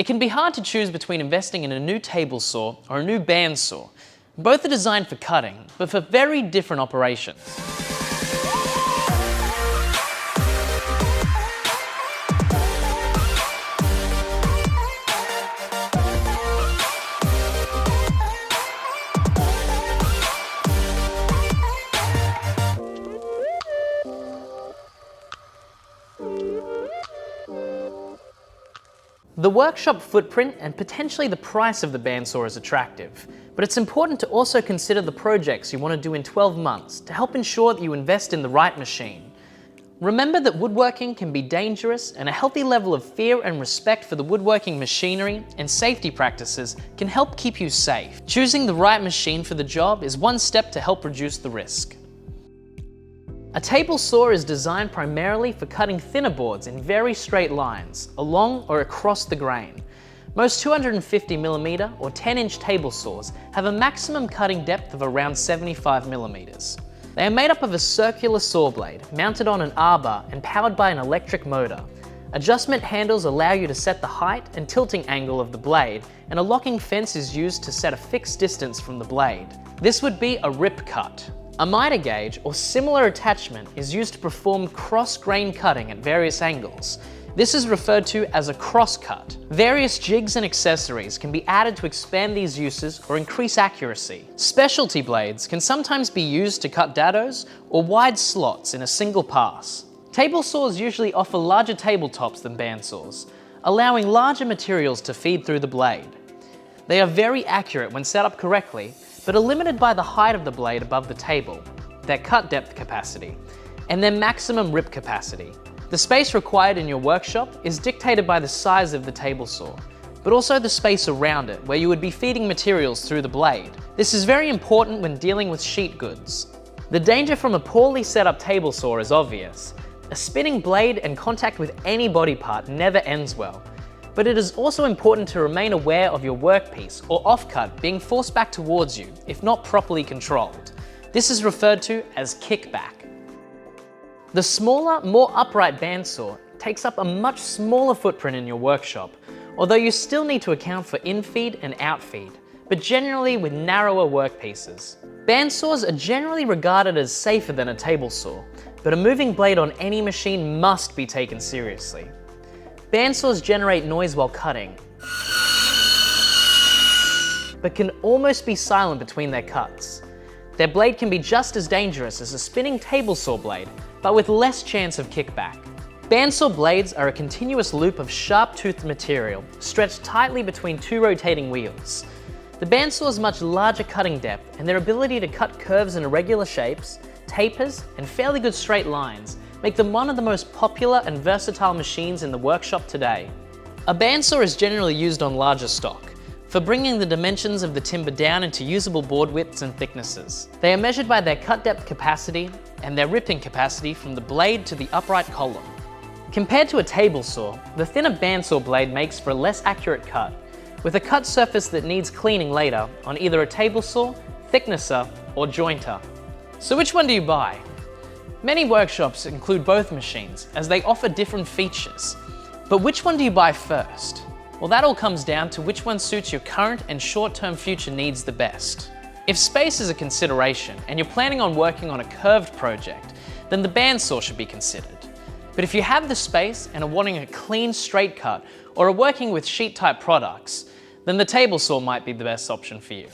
It can be hard to choose between investing in a new table saw or a new bandsaw. Both are designed for cutting, but for very different operations. The workshop footprint and potentially the price of the bandsaw is attractive, but it's important to also consider the projects you want to do in 12 months to help ensure that you invest in the right machine. Remember that woodworking can be dangerous, and a healthy level of fear and respect for the woodworking machinery and safety practices can help keep you safe. Choosing the right machine for the job is one step to help reduce the risk. A table saw is designed primarily for cutting thinner boards in very straight lines, along or across the grain. Most 250mm or 10-inch table saws have a maximum cutting depth of around 75mm. They are made up of a circular saw blade mounted on an R-bar and powered by an electric motor. Adjustment handles allow you to set the height and tilting angle of the blade, and a locking fence is used to set a fixed distance from the blade. This would be a rip cut. A miter gauge or similar attachment is used to perform cross-grain cutting at various angles. This is referred to as a cross-cut. Various jigs and accessories can be added to expand these uses or increase accuracy. Specialty blades can sometimes be used to cut dados or wide slots in a single pass. Table saws usually offer larger tabletops than bandsaws, allowing larger materials to feed through the blade. They are very accurate when set up correctly, but are limited by the height of the blade above the table, their cut depth capacity, and their maximum rip capacity. The space required in your workshop is dictated by the size of the table saw, but also the space around it where you would be feeding materials through the blade. This is very important when dealing with sheet goods. The danger from a poorly set up table saw is obvious. A spinning blade and contact with any body part never ends well. But it is also important to remain aware of your workpiece or offcut being forced back towards you if not properly controlled. This is referred to as kickback. The smaller, more upright bandsaw takes up a much smaller footprint in your workshop, although you still need to account for infeed and outfeed, but generally with narrower workpieces. Bandsaws are generally regarded as safer than a table saw, but a moving blade on any machine must be taken seriously. Bandsaws generate noise while cutting, but can almost be silent between their cuts. Their blade can be just as dangerous as a spinning table saw blade, but with less chance of kickback. Bandsaw blades are a continuous loop of sharp-toothed material stretched tightly between two rotating wheels. The bandsaw's much larger cutting depth and their ability to cut curves in irregular shapes, tapers, and fairly good straight lines make them one of the most popular and versatile machines in the workshop today. A bandsaw is generally used on larger stock, for bringing the dimensions of the timber down into usable board widths and thicknesses. They are measured by their cut depth capacity and their ripping capacity from the blade to the upright column. Compared to a table saw, the thinner bandsaw blade makes for a less accurate cut, with a cut surface that needs cleaning later on either a table saw, thicknesser, or jointer. So which one do you buy? Many workshops include both machines as they offer different features. But which one do you buy first? Well, that all comes down to which one suits your current and short-term future needs the best. If space is a consideration and you're planning on working on a curved project, then the bandsaw should be considered. But if you have the space and are wanting a clean, straight cut or are working with sheet-type products, then the table saw might be the best option for you.